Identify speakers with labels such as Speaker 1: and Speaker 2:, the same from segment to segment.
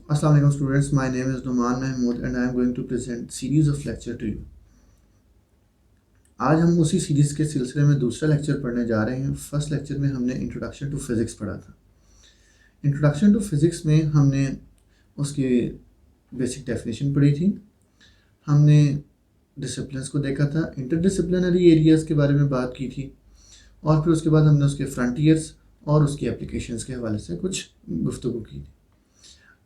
Speaker 1: Assalamu alaikum students, my name is Numan Mahmood and I am going to present series of lecture to you. आज हम उसी series के सिलसिले में दूसरा लेक्चर पढ़ने जा रहे हैं। फर्स्ट लेक्चर में हमने इंट्रोडक्शन टू फिज़िक्स पढ़ा था। इंट्रोडक्शन टू फिज़िक्स में हमने उसकी बेसिक डेफिनेशन पढ़ी थी, हमने डिसिप्लिन्स को देखा था, इंटरडिसिप्लिनरी एरियाज़ के बारे में बात की थी और फिर उसके बाद हमने उसके फ्रंटियर्स और उसकी एप्लीकेशंस के हवाले से कुछ गुफ्तगू की थी।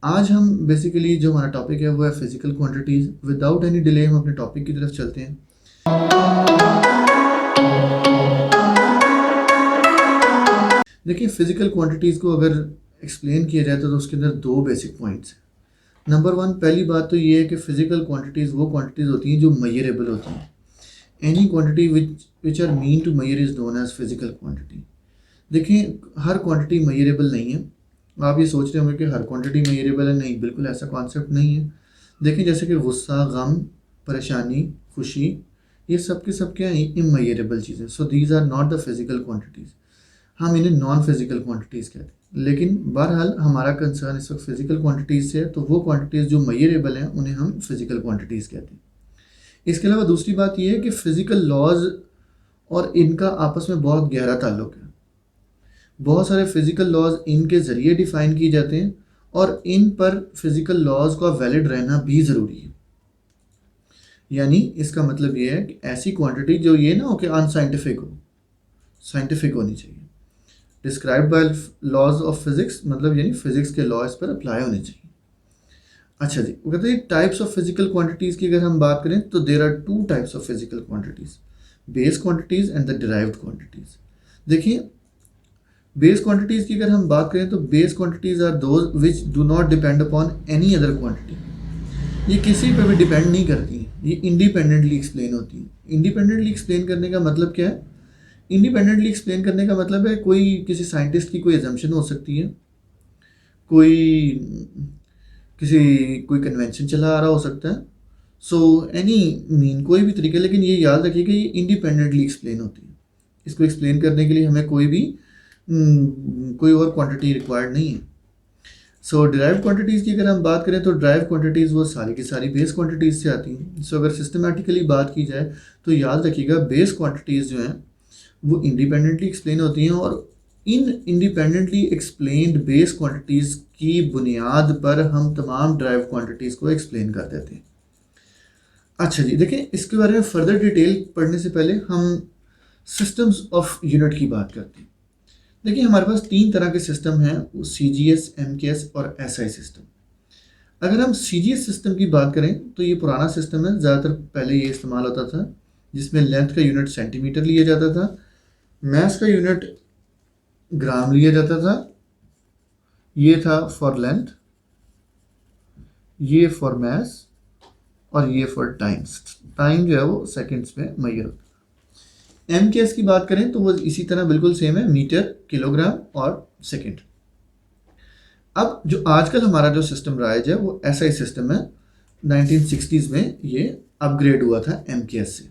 Speaker 1: आज हम बेसिकली जो हमारा टॉपिक है वो है physical quantities. Without any delay हम अपने टॉपिक की तरफ चलते हैं। देखिए, फ़िज़िकल क्वांटिटीज़ को अगर एक्सप्लेन किया जाए तो उसके अंदर दो बेसिक पॉइंट्स हैं। नंबर वन, पहली बात तो ये है कि फ़िज़िकल क्वांटिटीज़ वो क्वांटिटीज़ होती हैं जो मेजरेबल होती हैं। Any quantity which are mean to measure is known as physical quantity. देखिए, हर क्वांटिटी मेजरेबल नहीं है। आप ये सोच रहे होंगे कि हर क्वांटिटी मेजरेबल है। नहीं, बिल्कुल ऐसा कॉन्सेप्ट नहीं है। देखिए, जैसे कि गुस्सा, गम, परेशानी, खुशी, ये सब के सब क्या है, इमेजरेबल चीज़ें। So these are not the physical quantities. हम इन्हें नॉन फिज़िकल क्वांटिटीज़ कहते हैं। लेकिन बहरहाल हमारा कंसर्न इस वक्त फ़िज़िकल क्वांटिटीज़ से है, तो वो क्वांटिटीज़ जो मेजरेबल हैं उन्हें हम फिज़िकल क्वांटिटीज़ कहते हैं। इसके अलावा दूसरी बात यह है कि फ़िज़िकल लॉज और इनका आपस में बहुत गहरा ताल्लुक़ है। बहुत सारे फ़िज़िकल लॉज इनके ज़रिए डिफ़ाइन किए जाते हैं और इन पर फ़िज़िकल लॉज का वैलिड रहना भी ज़रूरी है। यानी इसका मतलब ये है कि ऐसी क्वांटिटी जो ये ना हो कि अनसाइंटिफिक हो, साइंटिफिक होनी चाहिए। Described by laws of physics, मतलब यानी फ़िज़िक्स के लॉ इस पर अप्लाई होने चाहिए। अच्छा जी, वो कहते हैं टाइप्स ऑफ फिज़िकल क्वांटिटीज़ की अगर हम बात करें तो there are two types of physical quantities, base quantities and the derived quantities. देखिए, बेस क्वांटिटीज़ की अगर हम बात करें तो base quantities are those which do not depend upon any other quantity. ये किसी पर भी डिपेंड नहीं करती हैं, ये इंडिपेंडेंटली एक्सप्लेन होती हैं। इंडिपेंडेंटली एक्सप्लेन करने का मतलब क्या है? इंडिपेंडेंटली एक्सप्लेन करने का मतलब है कोई किसी साइंटिस्ट की कोई एजम्पशन हो सकती है, कोई कन्वेंशन चला आ रहा हो सकता है। सो एनी मीन कोई भी तरीका, लेकिन ये याद रखिए कि ये इंडिपेंडेंटली एक्सप्लेन होती है। इसको एक्सप्लेन करने के लिए हमें कोई और क्वांटिटी रिक्वायर्ड नहीं है। सो डिराइव्ड क्वांटिटीज़ की अगर हम बात करें तो डिराइव्ड क्वांटिटीज़ वो सारी की सारी बेस क्वांटिटीज़ से आती हैं। सो अगर सिस्टमेटिकली बात की जाए तो याद रखिएगा बेस क्वांटिटीज़ जो हैं वो इंडिपेंडेंटली एक्सप्लेन होती हैं और इन इंडिपेंडेंटली एक्सप्लेन्ड बेस क्वांटिटीज़ की बुनियाद पर हम तमाम डिराइव्ड क्वांटिटीज़ को एक्सप्लेन कर देते हैं। अच्छा जी, देखिए, इसके बारे में फ़र्दर डिटेल पढ़ने से पहले हम सिस्टम्स ऑफ यूनिट की बात करते हैं। देखिए, हमारे पास तीन तरह के सिस्टम हैं, CGS, MKS और SI सिस्टम। अगर हम CGS सिस्टम की बात करें तो ये पुराना सिस्टम है। ज़्यादातर पहले ये इस्तेमाल होता था, जिसमें लेंथ का यूनिट सेंटीमीटर लिया जाता था, मैस का यूनिट ग्राम लिया जाता था। ये था फॉर लेंथ, ये फॉर मैस और ये फॉर टाइम्स। टाइम जो है वो सेकेंड्स में मेजर होता है। MKS की बात करें तो वो इसी तरह बिल्कुल सेम है, मीटर, किलोग्राम और सेकंड। अब जो आजकल हमारा जो सिस्टम राइज है वो SI सिस्टम है। 1960s में ये अपग्रेड हुआ था MKS से।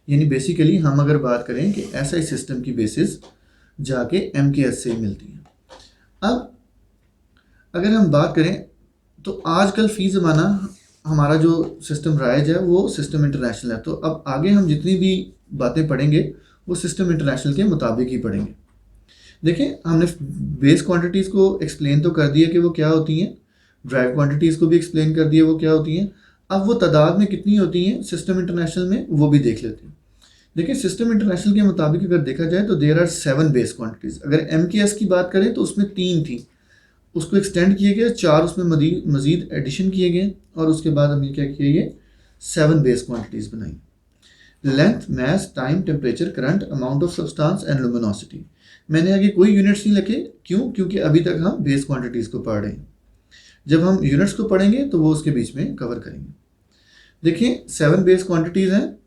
Speaker 1: यानी बेसिकली हम अगर बात करें कि SI सिस्टम की बेसिस जाके MKS से ही मिलती है। अब अगर हम बात करें तो आजकल फ़ी ज़माना हमारा जो सिस्टम राइज है वो सिस्टम इंटरनेशनल है। तो अब आगे हम जितनी भी बातें पढ़ेंगे वो सिस्टम इंटरनेशनल के मुताबिक ही पढ़ेंगे। देखिए, हमने बेस क्वांटिटीज़ को एक्सप्लेन तो कर दिया कि वो क्या होती हैं, ड्राइव क्वांटिटीज़ को भी एक्सप्लेन कर दिया वो क्या होती हैं। अब वो तादाद में कितनी होती हैं सिस्टम इंटरनेशनल में, वो भी देख लेते हैं। देखिए, सिस्टम इंटरनेशनल के मुताबिक अगर देखा जाए तो देयर आर 7 बेस क्वांटिटीज़। अगर MKS की बात करें तो उसमें 3 थी, उसको एक्सटेंड किए गए, 4 उसमें मज़ीद एडिशन किए गए और उसके बाद हमने क्या किया, ये 7 बेस क्वांटिटीज़ बनाई। Length, mass, time, temperature, current, amount of substance and luminosity. मैंने आगे कोई यूनिट्स नहीं लिखे, क्यों? क्योंकि अभी तक हम बेस क्वांटिटीज़ को पढ़ रहे हैं। जब हम यूनिट्स को पढ़ेंगे तो वो उसके बीच में कवर करेंगे। देखिए, 7 बेस क्वांटिटीज़ हैं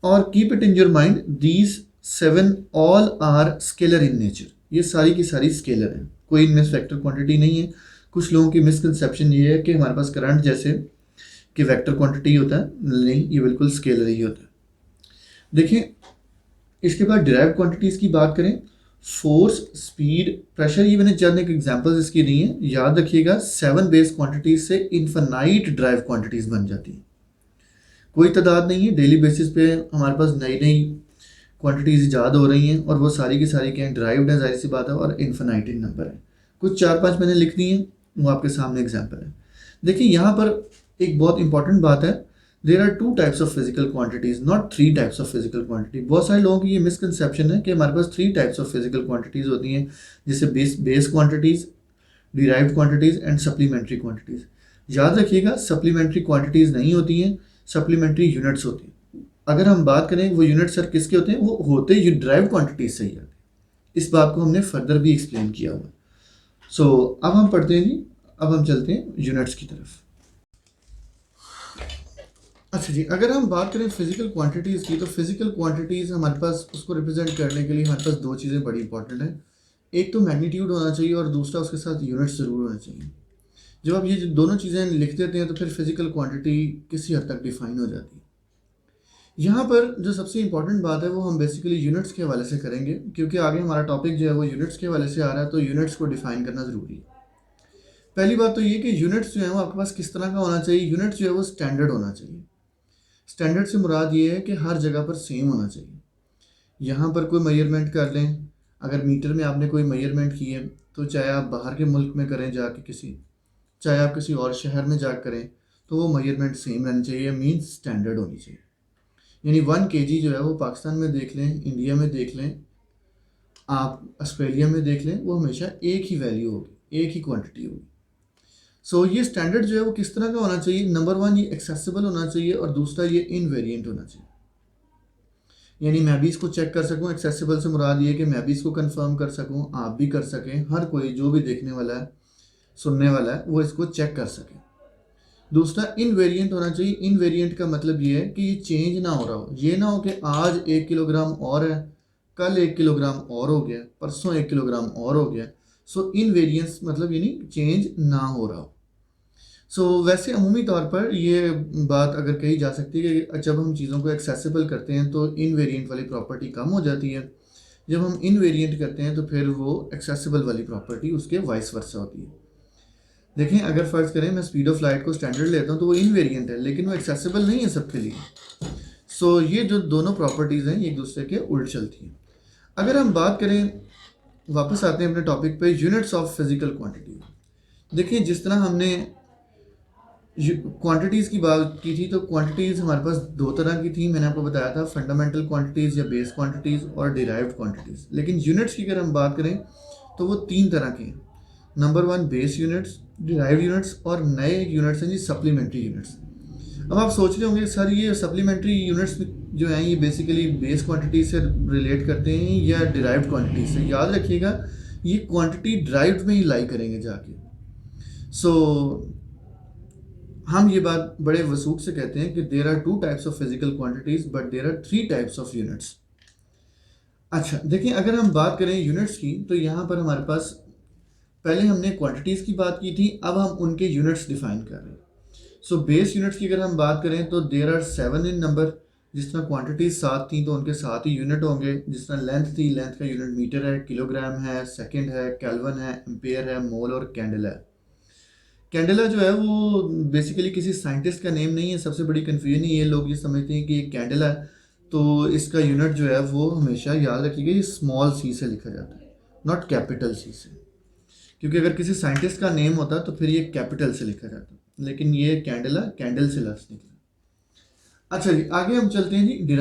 Speaker 1: और keep it in your mind, these 7 all are scalar in nature. ये सारी की सारी स्केलर हैं, कोई इनमें वेक्टर क्वांटिटी नहीं है। कुछ लोगों की मिसकंसेप्शन ये है कि हमारे पास करंट जैसे कि वेक्टर क्वांटिटी होता है, नहीं, ये बिल्कुल स्केलर ही होता है। देखिए, इसके बाद डिराइव्ड क्वांटिटीज़ की बात करें, फोर्स, स्पीड, प्रेशर, ये मैंने चंद एक एग्जांपल्स इसकी दी हैं। याद रखिएगा 7 बेस क्वांटिटीज से इनफाइनाइट ड्राइव क्वांटिटीज बन जाती हैं। कोई तादाद नहीं है, डेली बेसिस पे हमारे पास नई नई क्वांटिटीज ईजाद हो रही हैं और वो सारी की सारी क्या ड्राइव्ड है, जाहिर सी बात है, और इनफाइनाइट इन नंबर है। कुछ 4-5 मैंने लिख दी हैं, वो आपके सामने एग्जाम्पल है। देखिए यहाँ पर एक बहुत इंपॉर्टेंट बात है, there are 2 types of physical quantities, not 3 types of physical quantity. बहुत सारे लोगों की ये मिसकंसेप्शन है कि हमारे पास 3 टाइप्स ऑफ फिजिकल क्वांटिटीज होती हैं, जैसे base quantities, derived quantities and supplementary quantities. याद रखिएगा सप्लीमेंट्री क्वांटिटीज नहीं होती हैं, सप्लीमेंट्री यूनिट्स होती हैं। अगर हम बात करें वो यूनिट सर किसके होते हैं, वो होते हैं ड्राइव क्वांटिटीज से ही आते हैं। इस बात को हमने फर्दर भी एक्सप्लेन किया हुआ। सो अब हम पढ़ते हैं जी, अब हम चलते हैं यूनिट्स की तरफ। अच्छा जी, अगर हम बात करें फिजिकल क्वांटिटीज़ की, तो फिजिकल क्वांटिटीज़ हमारे पास उसको रिप्रेजेंट करने के लिए हमारे पास 2 चीज़ें बड़ी इंपॉर्टेंट हैं। एक तो मैग्नीट्यूड होना चाहिए और दूसरा उसके साथ यूनिट्स ज़रूर होना चाहिए। जब आप ये दोनों चीज़ें लिख देते हैं तो फिर फिजिकल क्वांटिटी किसी हद तक डिफाइन हो जाती है। यहाँ पर जो सबसे इंपॉर्टेंट बात है वो हम बेसिकली यूनिट्स के हवाले से करेंगे, क्योंकि आगे हमारा टॉपिक जो है वो यूनिट्स के हवाले से आ रहा है, तो यूनिट्स को डिफाइन करना ज़रूरी है। पहली बात तो ये कि यूनिट्स जो है वो आपके पास किस तरह का होना चाहिए। यूनिट्स जो है वो स्टैंडर्ड होना चाहिए। स्टैंडर्ड से मुराद ये है कि हर जगह पर सेम होना चाहिए। यहाँ पर कोई मेजरमेंट कर लें, अगर मीटर में आपने कोई मेजरमेंट की है, तो चाहे आप बाहर के मुल्क में करें जाके किसी, चाहे आप किसी और शहर में जाकर करें, तो वो मेजरमेंट सेम रहनी चाहिए, मीन्स स्टैंडर्ड होनी चाहिए। यानी 1 kg जो है वो पाकिस्तान में देख लें, इंडिया में देख लें, आप ऑस्ट्रेलिया में देख लें, वो हमेशा एक ही वैल्यू होगी, एक ही क्वांटिटी होगी। सो ये स्टैंडर्ड जो है वो किस तरह का होना चाहिए। नंबर 1 ये एक्सेसिबल होना चाहिए और दूसरा ये इनवेरिएंट होना चाहिए। यानी मैं भी इसको चेक कर सकूं। एक्सेसिबल से मुराद ये कि मैं भी इसको कंफर्म कर सकूं, आप भी कर सकें, हर कोई जो भी देखने वाला है, सुनने वाला है, वो इसको चेक कर सके। दूसरा इनवेरिएंट होना चाहिए। इनवेरिएंट का मतलब ये है कि ये चेंज ना हो रहा हो। ये ना हो कि आज 1 किलोग्राम और है, कल 1 किलोग्राम और हो गया, परसों 1 किलोग्राम और हो गया। सो इनवेरिएंस मतलब यानी चेंज ना हो रहा हो। सो वैसे अमूमी तौर पर ये बात अगर कही जा सकती है कि जब हम चीज़ों को एक्सेसिबल करते हैं तो इनवेरिएंट वाली प्रॉपर्टी कम हो जाती है, जब हम इनवेरिएंट करते हैं तो फिर वो एक्सेसिबल वाली प्रॉपर्टी उसके वाइस वर्सा होती है। देखें, अगर फ़र्ज़ करें मैं स्पीड ऑफ लाइट को स्टैंडर्ड लेता हूँ तो वो इनवेरिएंट है, लेकिन वो एक्सेसिबल नहीं है सबके लिए। सो ये जो दोनों प्रॉपर्टीज़ हैं ये एक दूसरे के उल्ट चलती हैं। अगर हम बात करें, वापस आते हैं अपने टॉपिक पे, यूनिट्स ऑफ फिजिकल क्वांटिटी। देखिए, जिस तरह हमने क्वांटिटीज़ की बात की थी, तो क्वांटिटीज़ हमारे पास 2 तरह की थी। मैंने आपको बताया था फंडामेंटल क्वांटिटीज़ या बेस क्वांटिटीज़ और डिराइव्ड क्वांटिटीज़। लेकिन यूनिट्स की अगर हम बात करें तो वो 3 तरह के हैं। Number 1 base units, derived units और नए यूनिट्स हैं जी सप्लीमेंट्री यूनिट्स। अब आप सोच रहे होंगे सर ये सप्लीमेंट्री यूनिट्स जो हैं ये बेसिकली बेस क्वांटिटी से रिलेट करते हैं या डिराइव्ड क्वांटिटी से। याद रखिएगा ये क्वांटिटी ड्राइव्ड में ही लाई करेंगे जाके। सो हम ये बात बड़े वसूख से कहते हैं कि there are 2 types of physical quantities but there are 3 types of units. अच्छा देखिए, अगर हम बात करें यूनिट्स की, तो यहाँ पर हमारे पास पहले हमने क्वांटिटीज़ की बात की थी, अब हम उनके यूनिट्स डिफाइन कर रहे हैं। सो बेस यूनिट्स की अगर हम बात करें तो देर आर 7 इन नंबर। जिस तरह क्वांटिटीज़ 7 थी तो उनके 7 ही यूनिट होंगे। जिस तरह लेंथ थी, लेंथ का यूनिट मीटर है, किलोग्राम है, सेकंड है, केल्विन है, एम्पेयर है, मोल और कैंडल है। कैंडेला जो है वो बेसिकली किसी साइंटिस्ट का नेम नहीं है। सबसे बड़ी कन्फ्यूजन ये लोग ये समझते हैं कि ये कैंडला है, तो इसका यूनिट जो है वो हमेशा याद रखिएगा ये स्मॉल सी से लिखा जाता है, नॉट कैपिटल सी से। क्योंकि अगर किसी साइंटिस्ट का नेम होता तो फिर ये कैपिटल से लिखा जाता, लेकिन ये कैंडला कैंडल से लफ्ज़ निकला। अच्छा जी, आगे हम चलते हैं जी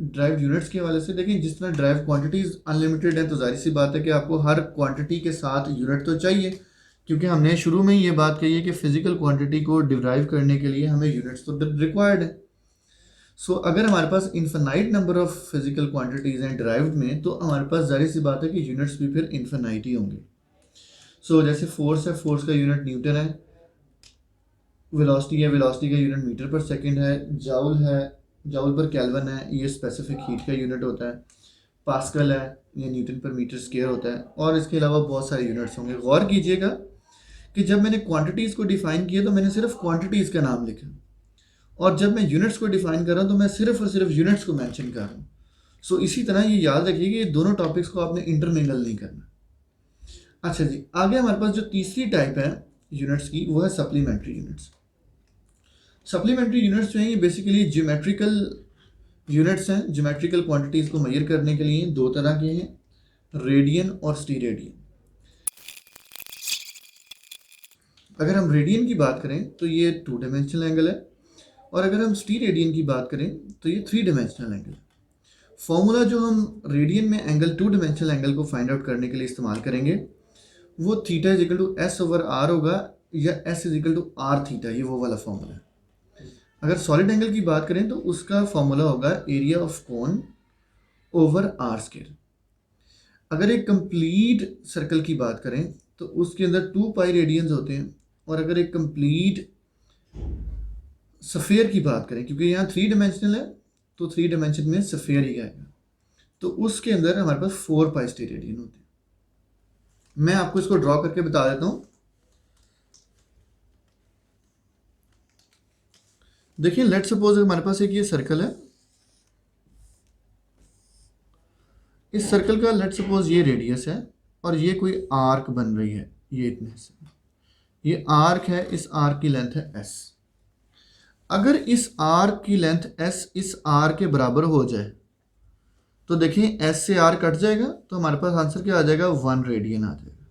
Speaker 1: ड्राइव यूनिट्स के हवाले से। देखिए, जिस तरह ड्राइव क्वांटिटीज़ अनलिमिटेड है तो जाहिर सी बात है कि आपको हर क्वांटिटी के साथ यूनिट तो चाहिए, क्योंकि हमने शुरू में ही ये बात कही है कि फिजिकल क्वांटिटी को डिराइव करने के लिए हमें यूनिट्स तो रिक्वायर्ड है। सो अगर हमारे पास infinite number of physical quantities हैं डिराइव्ड में, तो हमारे पास जाहिर सी बात है कि यूनिट्स भी फिर इन्फिनाइट ही होंगे। सो जैसे फोर्स है, फोर्स का यूनिट न्यूटन है। वेलोसिटी है, वेलोसिटी का यूनिट मीटर पर सेकंड है। जाउल है, जाउल पर केल्विन है, ये स्पेसिफिक हीट का यूनिट होता है। पास्कल है, ये न्यूटन पर मीटर स्क्वायर होता है। और इसके अलावा बहुत सारे यूनिट्स होंगे। गौर कीजिएगा कि जब मैंने क्वांटिटीज़ को डिफाइन किया तो मैंने सिर्फ क्वांटिटीज़ का नाम लिखा, और जब मैं यूनिट्स को डिफाइन कर रहा हूँ तो मैं सिर्फ और सिर्फ यूनिट्स को मेंशन कर रहा हूँ। सो इसी तरह ये याद रखिए कि ये दोनों टॉपिक्स को आपने इंटरमिंगल नहीं करना। अच्छा जी, आगे हमारे पास जो तीसरी टाइप है यूनिट्स की वो है सप्लीमेंट्री यूनिट्स। सप्लीमेंट्री यूनिट्स जो हैं ये बेसिकली ज्योमेट्रिकल यूनिट्स हैं। ज्योमेट्रिकल क्वांटिटीज़ को मेजर करने के लिए दो तरह के हैं, रेडियन और स्टीरेडियन। अगर हम रेडियन की बात करें तो ये 2 डायमेंशनल एंगल है, और अगर हम स्टीरेडियन की बात करें तो ये 3 डायमेंशनल एंगल है। फॉर्मूला जो हम रेडियन में एंगल 2 डायमेंशनल एंगल को फाइंड आउट करने के लिए इस्तेमाल करेंगे वो theta is equal to S over R होगा, या S is equal to R theta, ये वो वाला फॉर्मूला है। अगर सॉलिड एंगल की बात करें तो उसका फॉर्मूला होगा area of cone over R square. अगर एक कंप्लीट सर्कल की बात करें तो उसके अंदर 2 पाई रेडियंस होते हैं, और अगर एक कंप्लीट सफ़ेयर की बात करें, क्योंकि यहाँ 3 डायमेंशनल है तो 3 डायमेंशन में सफ़ेयर ही आएगा, तो उसके अंदर हमारे पास 4 पाई स्टीरेडियन होते हैं। मैं आपको इसको ड्रॉ करके बता देता हूँ। देखिए लेट सपोज हमारे पास एक ये सर्कल है, इस सर्कल का लेट सपोज ये रेडियस है और ये कोई आर्क बन रही है, ये इतने से ये आर्क है, इस आर्क की लेंथ है s। अगर इस आर्क की लेंथ s इस आर्क के बराबर हो जाए तो देखिए s से r कट जाएगा, तो हमारे पास आंसर क्या आ जाएगा, 1 रेडियन आ जाएगा।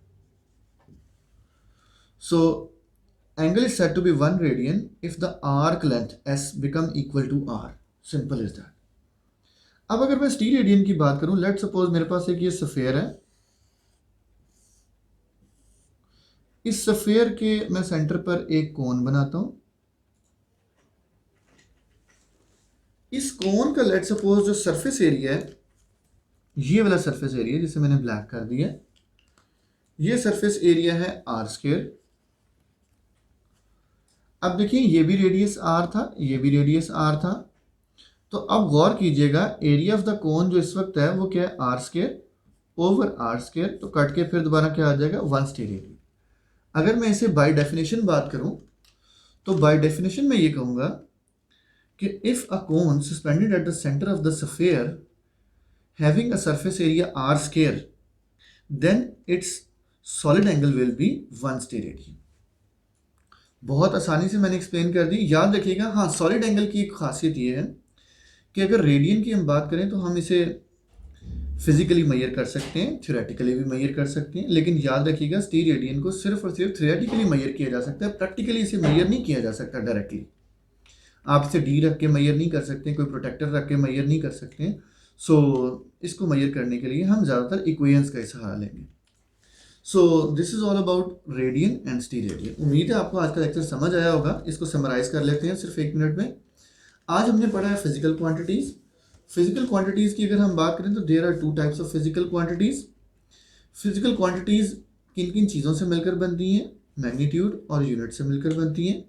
Speaker 1: सो angle is said to be 1 radian if the arc length s become equal to r. Simple as that. अब अगर मैं स्टीरेडियन की बात करूं, लेट सपोज मेरे पास एक ये सफेयर है, इस सफेयर के मैं सेंटर पर एक कोन बनाता हूं। इस कोन का लेट सपोज जो सरफेस एरिया है, ये वाला सरफेस एरिया जिसे मैंने ब्लैक कर दिया, ये सरफेस एरिया है आर स्क्वायर। अब देखिए ये भी रेडियस r था, ये भी रेडियस r था, तो अब गौर कीजिएगा एरिया ऑफ द कोन जो इस वक्त है वो क्या है, R square over R square, तो कट के फिर दोबारा क्या आ जाएगा, 1 स्टीरेडियन। अगर मैं इसे बाय डेफिनेशन बात करूं तो बाय डेफिनेशन में ये कहूँगा कि if a cone suspended at the centre of the sphere having a surface area R square, then its solid angle will be 1 steradian. बहुत आसानी से मैंने एक्सप्लेन कर दी, याद रखिएगा। हाँ, सॉलिड एंगल की एक खासियत ये है कि अगर रेडियन की हम बात करें तो हम इसे फिजिकली मेजर कर सकते हैं, थ्योरेटिकली भी मेजर कर सकते हैं, लेकिन याद रखिएगा स्टीरेडियन को सिर्फ और सिर्फ थ्योरेटिकली मेजर किया जा सकता है, प्रैक्टिकली इसे मेजर नहीं किया जा सकता डायरेक्टली। आप इसे डी रख के मेजर नहीं कर सकते, कोई प्रोटेक्टर रख के मेजर नहीं कर सकते। सो इसको मेजर करने के लिए हम ज़्यादातर इक्वेशंस का सहारा लेंगे। So this is all about radian and steradian. उम्मीद है आपको आज का लेक्चर समझ आया होगा। इसको समराइज कर लेते हैं सिर्फ 1 मिनट में। आज हमने पढ़ा है फिजिकल क्वांटिटीज़। फिजिकल क्वांटिटीज़ की अगर हम बात करें तो there are 2 types of physical quantities. Physical quantities किन किन चीज़ों से मिलकर बनती हैं, मैग्नीट्यूड और यूनिट से मिलकर बनती हैं।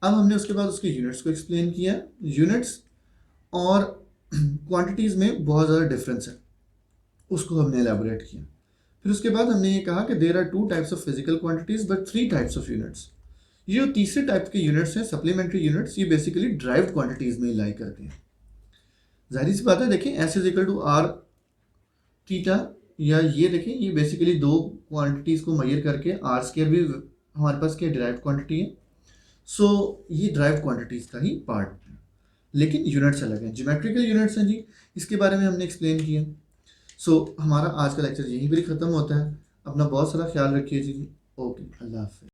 Speaker 1: अब हमने उसके बाद उसके यूनिट्स को एक्सप्लेन किया। यूनिट्स और क्वांटिटीज़ में बहुत ज़्यादा डिफरेंस है, उसको हमने एलैबोरेट किया। फिर उसके बाद हमने ये कहा कि there are 2 types of physical quantities but 3 types of units. ये जो तीसरे टाइप के यूनिट्स हैं, सप्लीमेंट्री यूनिट्स, ये बेसिकली ड्राइव्ड क्वांटिटीज़ में लाई करते हैं। जाहिर सी बात है, देखें S is equal to R theta, या ये देखें ये बेसिकली 2 क्वांटिटीज़ को मेजर करके आर स्क्वायर भी हमारे पास क्या ड्राइव्ड क्वांटिटी है। सो ये ड्राइव्ड क्वांटिटीज़ का ही पार्ट है, लेकिन यूनिट्स अलग हैं, ज्योमेट्रिकल यूनिट्स हैं जी, इसके बारे में हमने एक्सप्लेन किया। सो हमारा आज का लेक्चर यहीं पर ख़त्म होता है। अपना बहुत सारा ख्याल रखिए जी। ओके, अल्लाह हाफ़िज़।